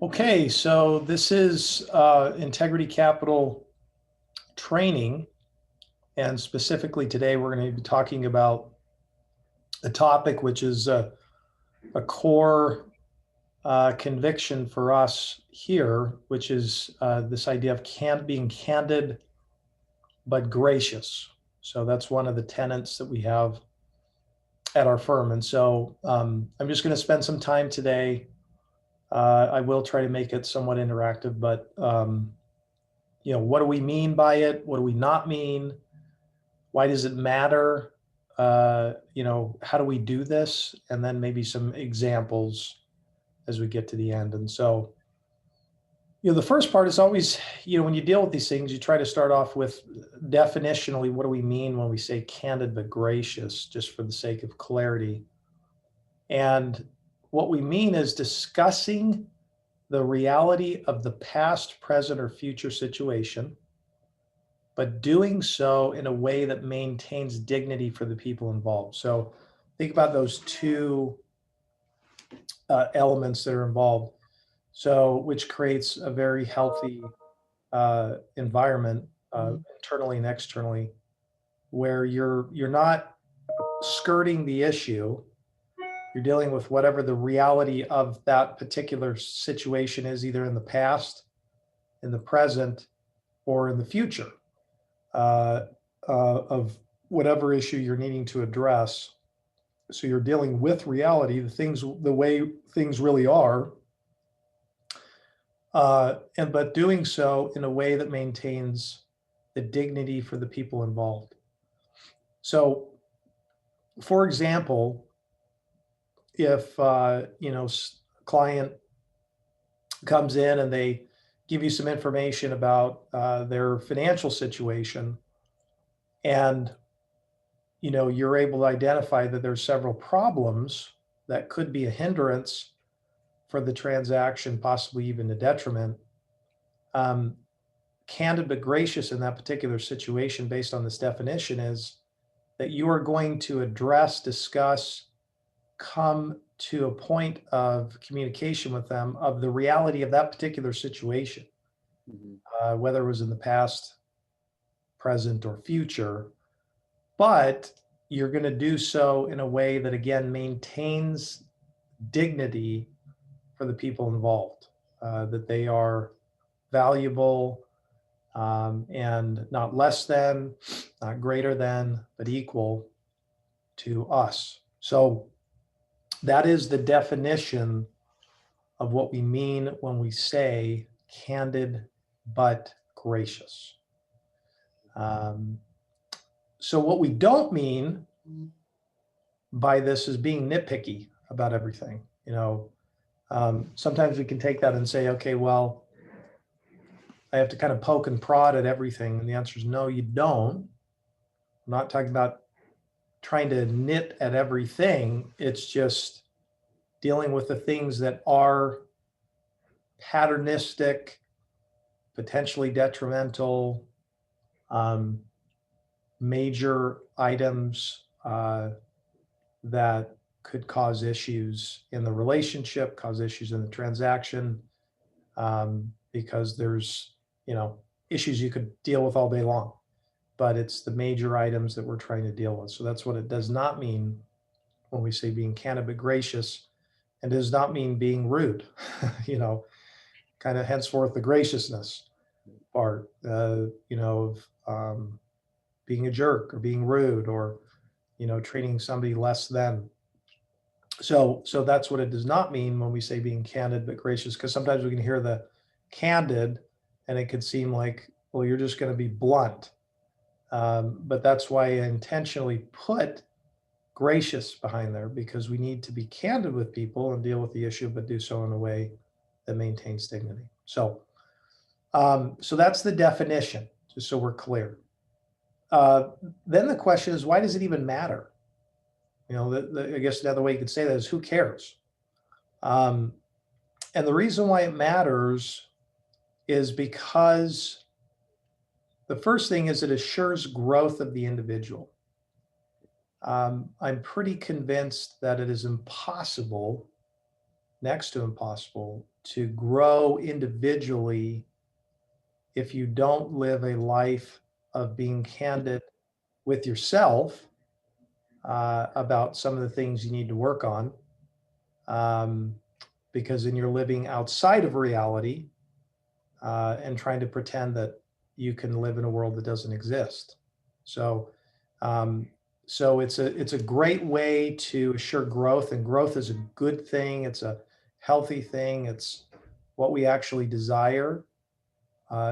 Okay, so this is Integrity Capital training, and specifically today we're going to be talking about a topic which is a core conviction for us here, which is this idea of being candid but gracious. So that's one of the tenets that we have at our firm. And so I'm just going to spend some time today. I will try to make it somewhat interactive, but what do we mean by it? What do we not mean? Why does it matter? How do we do this? And then maybe some examples as we get to the end. And so, the first part is always, when you deal with these things, you try to start off with definitionally, what do we mean when we say candid but gracious, just for the sake of clarity. And what we mean is discussing the reality of the past, present, or future situation, but doing so in a way that maintains dignity for the people involved. So think about those two elements that are involved. So, which creates a very healthy environment, internally and externally, where you're not skirting the issue. You're dealing with whatever the reality of that particular situation is, either in the past, in the present, or in the future. Of whatever issue you're needing to address. So you're dealing with reality, the way things really are, but doing so in a way that maintains the dignity for the people involved. So, for example, if a client comes in and they give you some information about their financial situation, and you're able to identify that there's several problems that could be a hindrance for the transaction, possibly even a detriment. Candid but gracious in that particular situation, based on this definition, is that you are going to address, discuss, come to a point of communication with them of the reality of that particular situation, whether it was in the past, present, or future. But you're going to do so in a way that, again, maintains dignity for the people involved, that they are valuable, and not less than, not greater than, but equal to us. So that is the definition of what we mean when we say candid but gracious. So what we don't mean by this is being nitpicky about everything. Sometimes we can take that and say, okay, well, I have to kind of poke and prod at everything. And the answer is no, you don't. I'm not talking about trying to nit at everything. It's just dealing with the things that are patternistic, potentially detrimental, major items that could cause issues in the relationship, cause issues in the transaction, because there's, issues you could deal with all day long, but it's the major items that we're trying to deal with. So that's what it does not mean when we say being candid but gracious, and does not mean being rude, kind of henceforth the graciousness part, of being a jerk or being rude, or, treating somebody less than. So that's what it does not mean when we say being candid but gracious, because sometimes we can hear the candid and it could seem like, well, you're just going to be blunt. But that's why I intentionally put gracious behind there, because we need to be candid with people and deal with the issue, but do so in a way that maintains dignity. So that's the definition, just so we're clear. Then the question is, why does it even matter? I guess another way you could say that is, who cares? And the reason why it matters is because the first thing is it assures growth of the individual. I'm pretty convinced that it is impossible next to impossible to grow individually if you don't live a life of being candid with yourself about some of the things you need to work on. Um, because then you're living outside of reality and trying to pretend that you can live in a world that doesn't exist. So, um, so it's a great way to assure growth, and growth is a good thing. It's a healthy thing. It's what we actually desire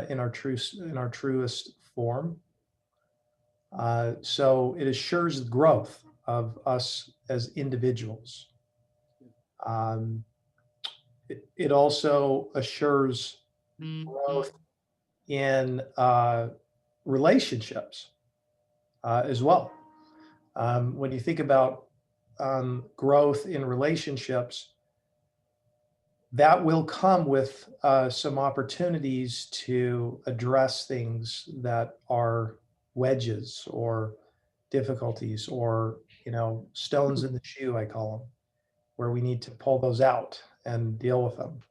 in our truest form. So it assures the growth of us as individuals. Um, it also assures growth in relationships as well. When you think about growth in relationships, that will come with some opportunities to address things that are wedges or difficulties, or stones in the shoe, I call them, where we need to pull those out and deal with them.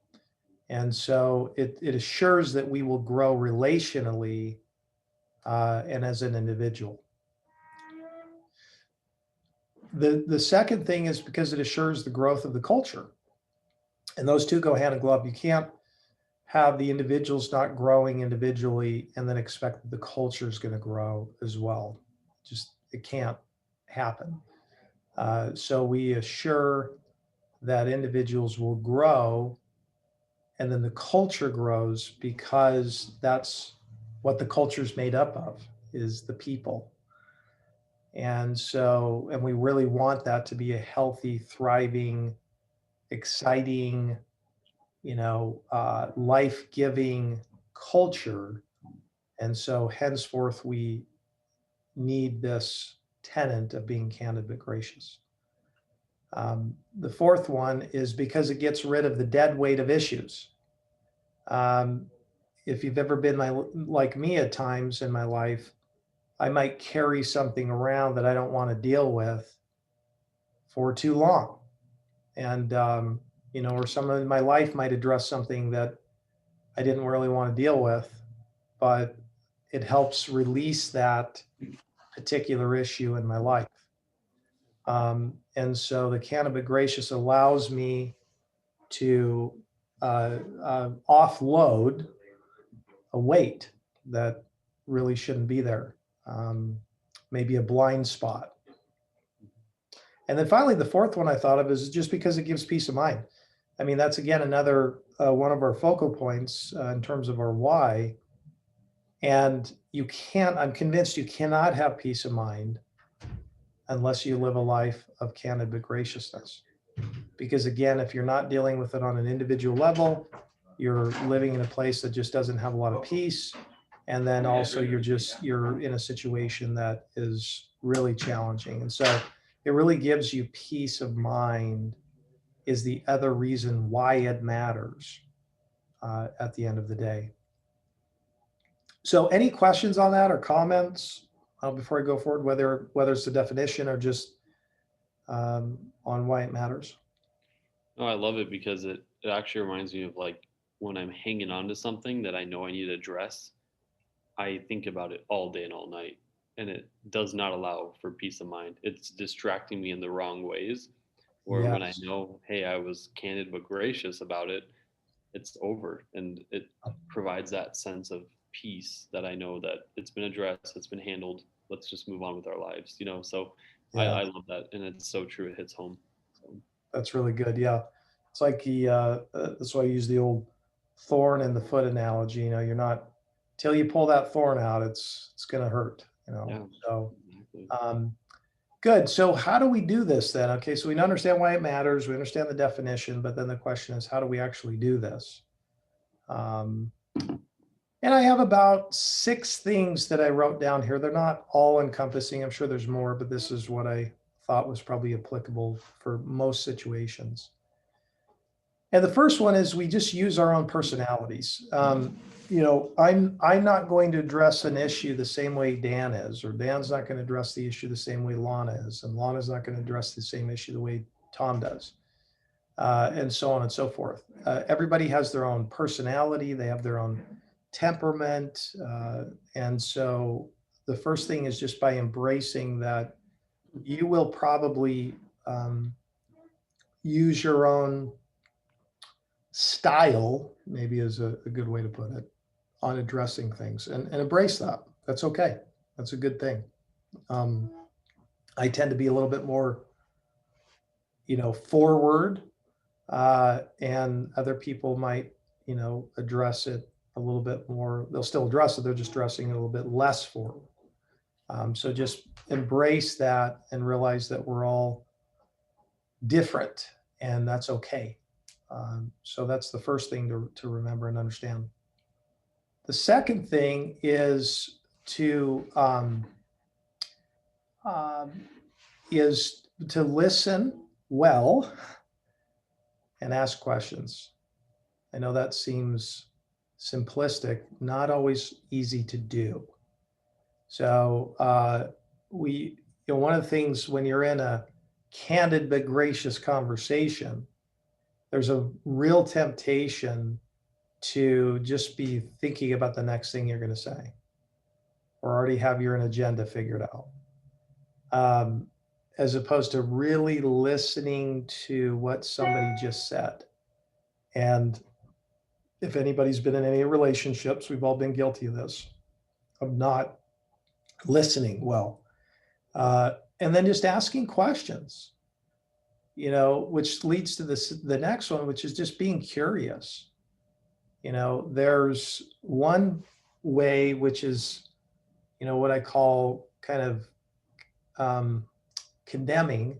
And so it assures that we will grow relationally and as an individual. The second thing is because it assures the growth of the culture. And those two go hand in glove. You can't have the individuals not growing individually and then expect that the culture is going to grow as well. Just, it can't happen. So we assure that individuals will grow, and then the culture grows, because that's what the culture is made up of, is the people. And so, and we really want that to be a healthy, thriving, exciting, life-giving culture. And so henceforth, we need this tenet of being candid but gracious. The fourth one is because it gets rid of the dead weight of issues. If you've ever been like me at times in my life, I might carry something around that I don't want to deal with for too long. And, or someone in my life might address something that I didn't really want to deal with, but it helps release that particular issue in my life. And so the Candid but Gracious allows me to offload a weight that really shouldn't be there, maybe a blind spot. And then finally, the fourth one I thought of is just because it gives peace of mind. I mean, that's again another one of our focal points in terms of our why. And I'm convinced you cannot have peace of mind unless you live a life of candid but graciousness. Because again, if you're not dealing with it on an individual level, you're living in a place that just doesn't have a lot of peace. And then also you're in a situation that is really challenging. And so it really gives you peace of mind, is the other reason why it matters at the end of the day. So any questions on that or comments before I go forward, whether it's the definition or just on why it matters? No, I love it because it actually reminds me of like when I'm hanging on to something that I know I need to address, I think about it all day and all night, and it does not allow for peace of mind. It's distracting me in the wrong ways. Or when I Yes. know, hey, I was candid but gracious about it, it's over, and it provides that sense of peace that I know that it's been addressed, it's been handled. Let's just move on with our lives, So Yeah, I love that, and it's so true. It hits home. So that's really good. Yeah. It's like that's why I use the old thorn in the foot analogy. You're not, till you pull that thorn out, it's going to hurt. yeah, So, exactly. um, good. So how do we do this then? Okay. So we understand why it matters. We understand the definition, but then the question is, how do we actually do this? Um, and I have about 6 things that I wrote down here. They're not all encompassing. I'm sure there's more, but this is what I thought was probably applicable for most situations. And the first one is we just use our own personalities. I'm not going to address an issue the same way Dan is, or Dan's not going to address the issue the same way Lana is, and Lana's not going to address the same issue the way Tom does. and so on and so forth. Everybody has their own personality, they have their own temperament. And so the first thing is just by embracing that you will probably use your own style, maybe is a good way to put it, on addressing things, and embrace that. That's okay. That's a good thing. Um, I tend to be a little bit more, forward, and other people might, address it a little bit more. They'll still address it. They're just dressing it a little bit less forward. So just embrace that and realize that we're all different, and that's okay. So that's the first thing to remember and understand. The second thing is um, to listen well and ask questions. I know that seems simplistic, not always easy to do. So one of the things when you're in a candid but gracious conversation, there's a real temptation to just be thinking about the next thing you're going to say, or already have your agenda figured out, as opposed to really listening to what somebody just said. And if anybody's been in any relationships, we've all been guilty of this, of not listening well. And then just asking questions, which leads to the next one, which is just being curious. There's one way, which is, what I call kind of condemning,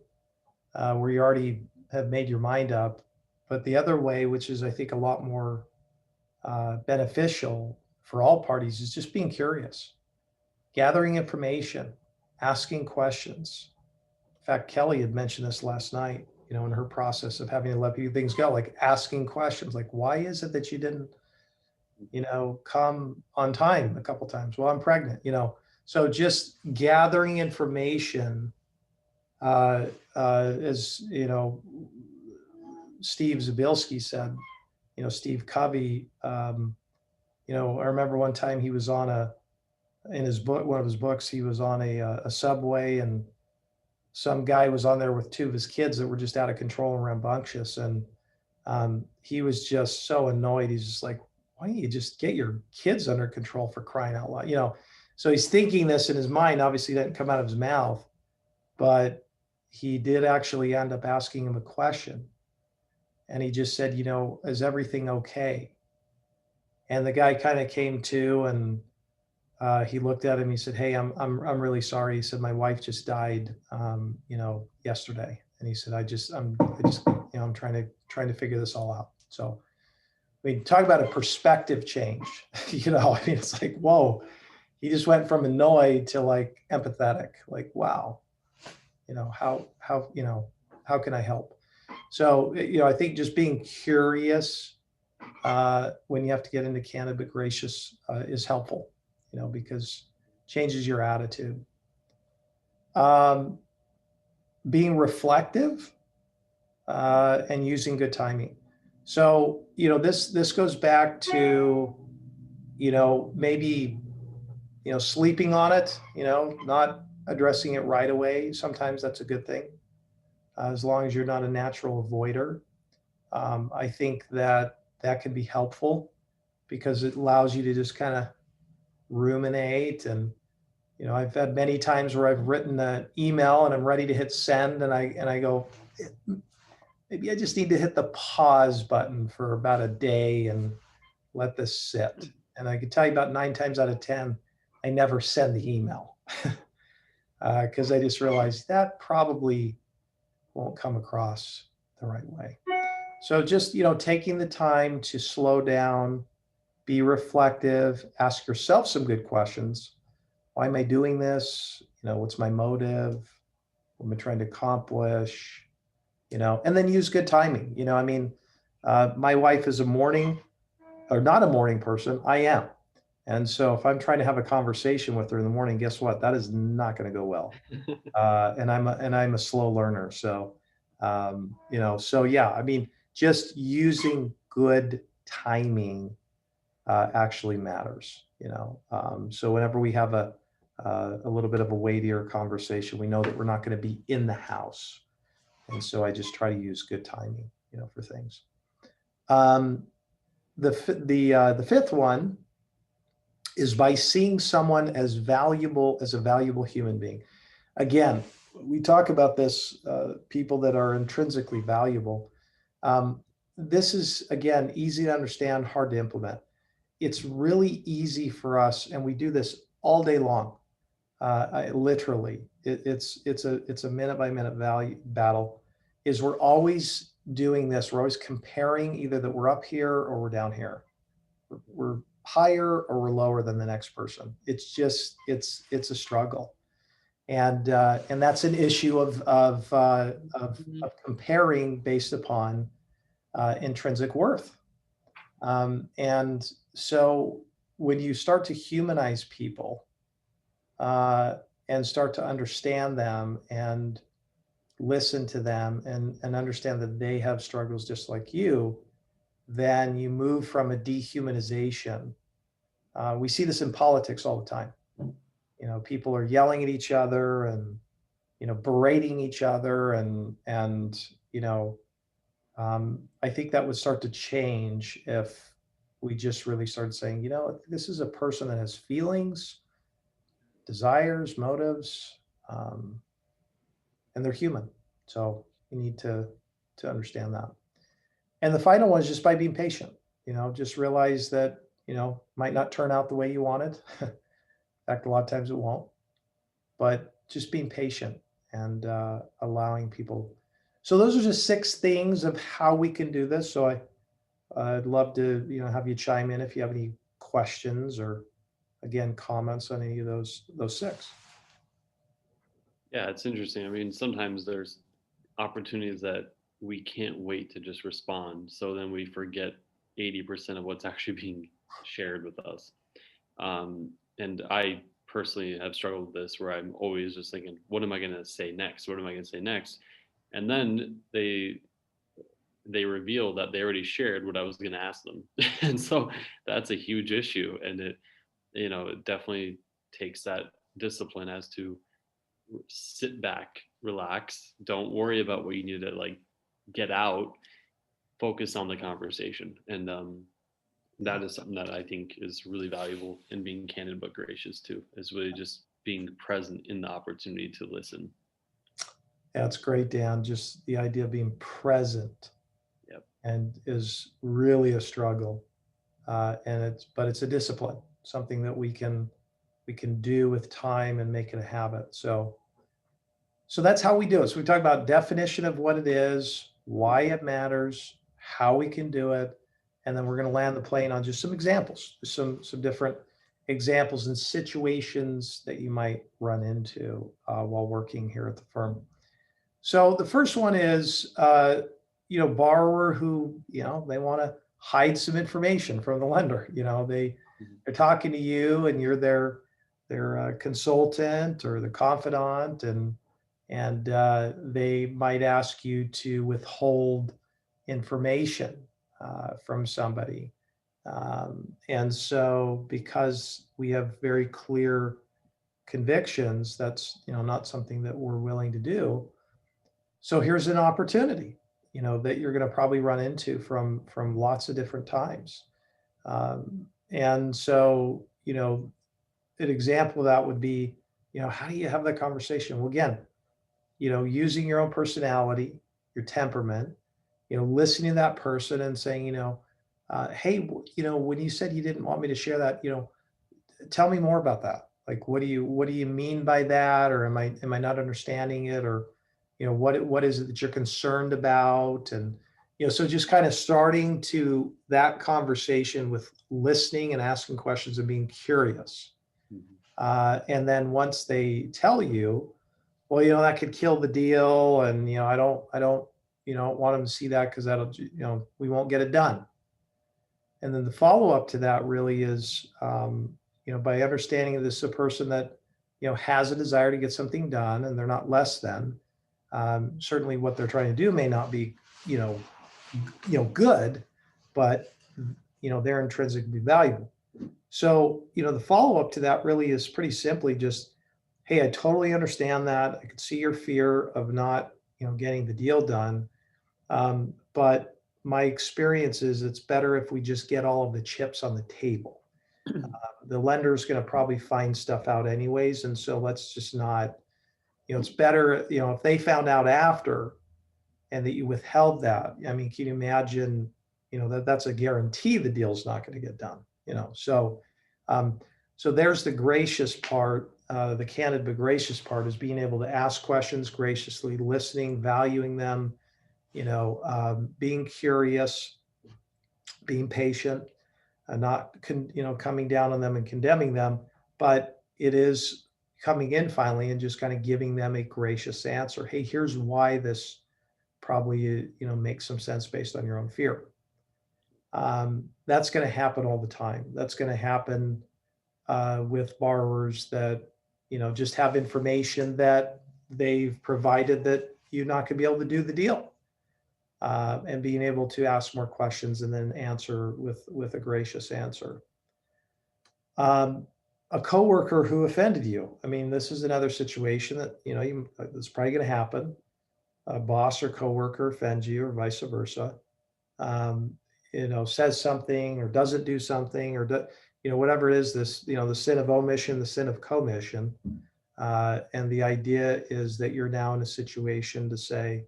where you already have made your mind up. But the other way, which is, I think, a lot more beneficial for all parties, is just being curious, gathering information, asking questions. In fact, Kelly had mentioned this last night, in her process of having to let things go, like asking questions, like, why is it that you didn't, come on time a couple times? Well, I'm pregnant, So just gathering information, as, Steve Zabilski said, Steve Covey, I remember one time he was in his book, one of his books, he was on a subway, and some guy was on there with two of his kids that were just out of control and rambunctious. And he was just so annoyed. He's just like, why don't you just get your kids under control, for crying out loud? So he's thinking this in his mind. Obviously, that didn't come out of his mouth, but he did actually end up asking him a question. And he just said, is everything okay? And the guy kind of came to, and he looked at him. He said, "Hey, I'm really sorry." He said, "My wife just died, yesterday." And he said, I'm trying to figure this all out." So, I mean, talk about a perspective change. It's like, whoa, he just went from annoyed to like empathetic. Like, wow, how can I help? So, I think just being curious when you have to get into candid but gracious is helpful. Because changes your attitude. Being reflective and using good timing. So, this goes back to, maybe, sleeping on it, not addressing it right away. Sometimes that's a good thing, as long as you're not a natural avoider. I think that can be helpful because it allows you to just kind of ruminate. And I've had many times where I've written an email and I'm ready to hit send, and I go, maybe I just need to hit the pause button for about a day and let this sit. And I can tell you about 9 times out of 10, I never send the email because I just realized that probably won't come across the right way. So just, taking the time to slow down, be reflective, ask yourself some good questions. Why am I doing this? What's my motive? What am I trying to accomplish? And then use good timing. My wife is not a morning person. I am. And so if I'm trying to have a conversation with her in the morning, guess what? That is not going to go well. And I'm a slow learner. So So yeah, I mean, just using good timing actually matters, so whenever we have a little bit of a weightier conversation, we know that we're not going to be in the house. And so I just try to use good timing, for things. Um, the fifth one is by seeing someone as valuable as a valuable human being. Again, we talk about this, people that are intrinsically valuable. Um, this is, again, easy to understand, hard to implement. It's really easy for us, and we do this all day long. Literally, it's a minute by minute value battle. Is we're always doing this. We're always comparing either that we're up here or we're down here. We're higher or we're lower than the next person. It's just it's a struggle, and that's an issue of comparing based upon intrinsic worth. And so when you start to humanize people uh, and start to understand them and listen to them and understand that they have struggles just like you, then you move from a dehumanization. We see this in politics all the time. People are yelling at each other and berating each other, and I think that would start to change if we just really started saying, this is a person that has feelings, desires, motives, um, and they're human. So you need to understand that. And the final one is just by being patient. Just realize that might not turn out the way you wanted. In fact, a lot of times it won't. But just being patient and allowing people. So those are just 6 things of how we can do this. So I'd love to have you chime in if you have any questions or again comments on any of those 6. Yeah, it's interesting. I mean, sometimes there's opportunities that we can't wait to just respond. So then we forget 80% of what's actually being shared with us. And I personally have struggled with this where I'm always just thinking, what am I going to say next? What am I going to say next? And then they reveal that they already shared what I was going to ask them. And so that's a huge issue. And it definitely takes that discipline as to sit back, relax, don't worry about what you need to like get out, focus on the conversation. And that is something that I think is really valuable in being candid but gracious too, is really just being present in the opportunity to listen. That's great, Dan. Just the idea of being present Yep. and is really a struggle. But it's a discipline, something that we can do with time and make it a habit. So that's how we do it. So we talk about definition of what it is, why it matters, how we can do it, and then we're going to land the plane on just some examples, some different examples and situations that you might run into while working here at the firm. So the first one is, borrower who, they want to hide some information from the lender. They're talking to you, and you're their consultant or the confidant, and they might ask you to withhold information from somebody. And so, because we have very clear convictions, that's not something that we're willing to do. So here's an opportunity, that you're going to probably run into from lots of different times. And so, an example of that would be, how do you have that conversation? Well, again, using your own personality, your temperament, listening to that person and saying, hey, when you said you didn't want me to share that, tell me more about that. Like, what do you mean by that? Or am I not understanding it? Or, what is it that you're concerned about? And, so just kind of starting to that conversation with listening and asking questions and being curious. And then once they tell you, well, that could kill the deal. And, I don't want them to see that because that'll, we won't get it done. And then the follow up to that really is, by understanding this is a person that, has a desire to get something done and they're not less than. Certainly what they're trying to do may not be, you know, good, but, they're intrinsically valuable. So, the follow-up to that really is pretty simply just, hey, I totally understand that. I can see your fear of not, getting the deal done. But my experience is it's better if we just get all of the chips on the table. The lender's going to probably find stuff out anyways. And so let's just not, it's better, if they found out after and that you withheld that. I mean, can you imagine, that's a guarantee the deal's not going to get done, So, um, so there's the gracious part, the candid but gracious part is being able to ask questions graciously, listening, valuing them, being curious, being patient, not coming down on them and condemning them, but it is coming in finally and just kind of giving them a gracious answer. Hey, here's why this probably makes some sense based on your own fear. That's going to happen all the time. That's going to happen with borrowers that just have information that they've provided that you're not going to be able to do the deal. And being able to ask more questions and then answer with a gracious answer. A coworker who offended you. I mean, this is another situation that it's probably going to happen. A boss or coworker offends you, or vice versa. Says something or doesn't do something, or whatever it is. This the sin of omission, the sin of commission, and the idea is that you're now in a situation to say,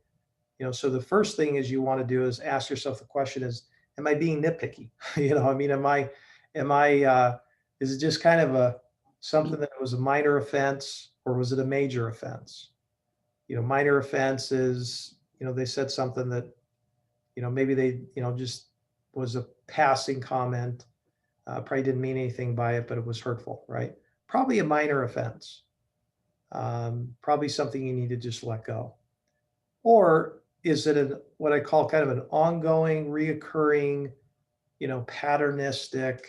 so the first thing is you want to do is ask yourself the question is, am I being nitpicky? I mean, is it just kind of something that was a minor offense, or was it a major offense? Minor offense is, they said something that, maybe they, just was a passing comment, probably didn't mean anything by it, but it was hurtful, right? Probably a minor offense, probably something you need to just let go. Or is it what I call kind of an ongoing, reoccurring, patternistic,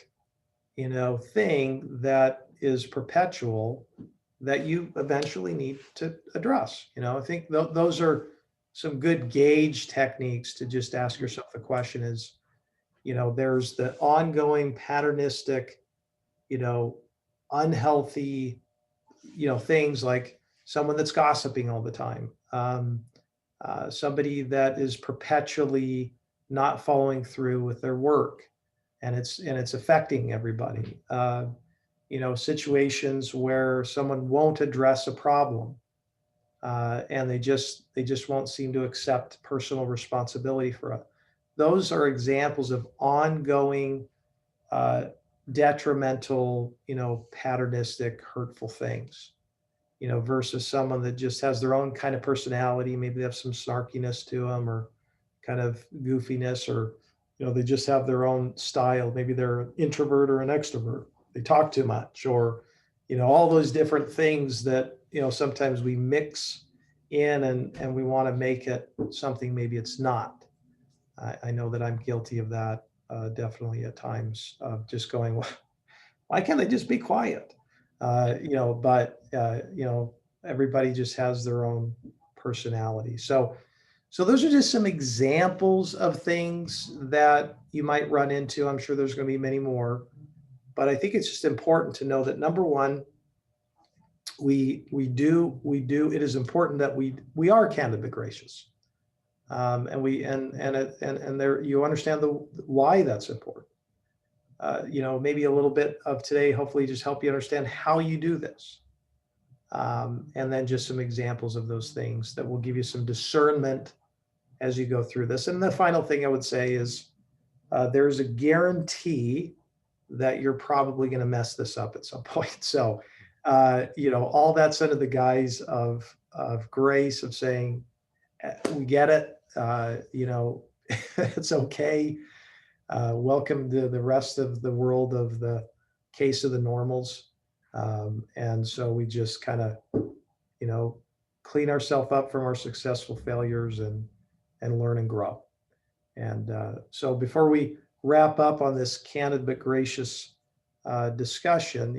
thing that is perpetual that you eventually need to address? I think those are some good gauge techniques to just ask yourself the question is, there's the ongoing patternistic, unhealthy, things like someone that's gossiping all the time. Somebody that is perpetually not following through with their work, and it's affecting everybody. Situations where someone won't address a problem, and they just won't seem to accept personal responsibility for it. Those are examples of ongoing detrimental, patternistic, hurtful things. Versus someone that just has their own kind of personality. Maybe they have some snarkiness to them, or kind of goofiness, or, they just have their own style. Maybe they're an introvert or an extrovert. They talk too much, or, all those different things that, sometimes we mix in and we want to make it something maybe it's not. I know that I'm guilty of that, definitely at times, of just going, well, why can't they just be quiet? But everybody just has their own personality. So those are just some examples of things that you might run into. I'm sure there's going to be many more, but I think it's just important to know that number one, it is important that we are candid but gracious, and there you understand why that's important. Maybe a little bit of today, hopefully just help you understand how you do this. And then just some examples of those things that will give you some discernment as you go through this. And the final thing I would say is there's a guarantee that you're probably going to mess this up at some point. So, all that's under the guise of grace, of saying, we get it, it's okay. Welcome to the rest of the world of the case of the normals. And so we just kind of, clean ourselves up from our successful failures and learn and grow. And so before we wrap up on this candid but gracious discussion,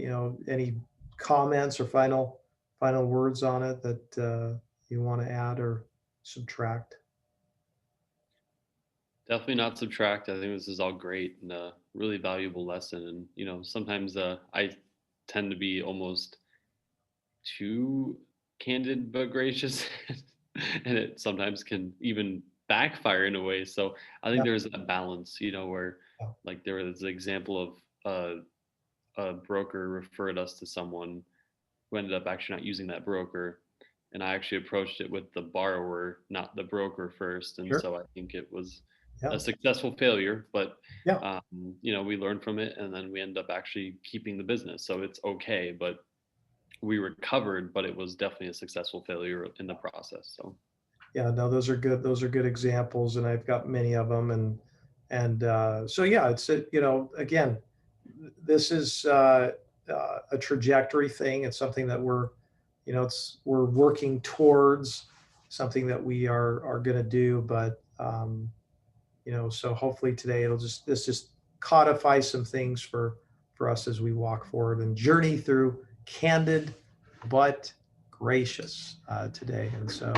any comments or final words on it that you want to add or subtract? Definitely not subtract. I think this is all great and a really valuable lesson. And sometimes I tend to be almost too candid but gracious, and it sometimes can even backfire in a way. So I think Yeah, there's a balance, where yeah, like there was an example of a broker referred us to someone who ended up actually not using that broker. And I actually approached it with the borrower, not the broker first. And sure. so I think it was Yeah, a successful failure, but yeah, we learned from it and then we end up actually keeping the business. So it's okay, but we recovered, but it was definitely a successful failure in the process. So yeah. No, those are good. Those are good examples, and I've got many of them. And so yeah, it's again, this is a trajectory thing. It's something that we're working towards, something that we are going to do. But so hopefully today this just codify some things for us as we walk forward and journey through candid but gracious today. And so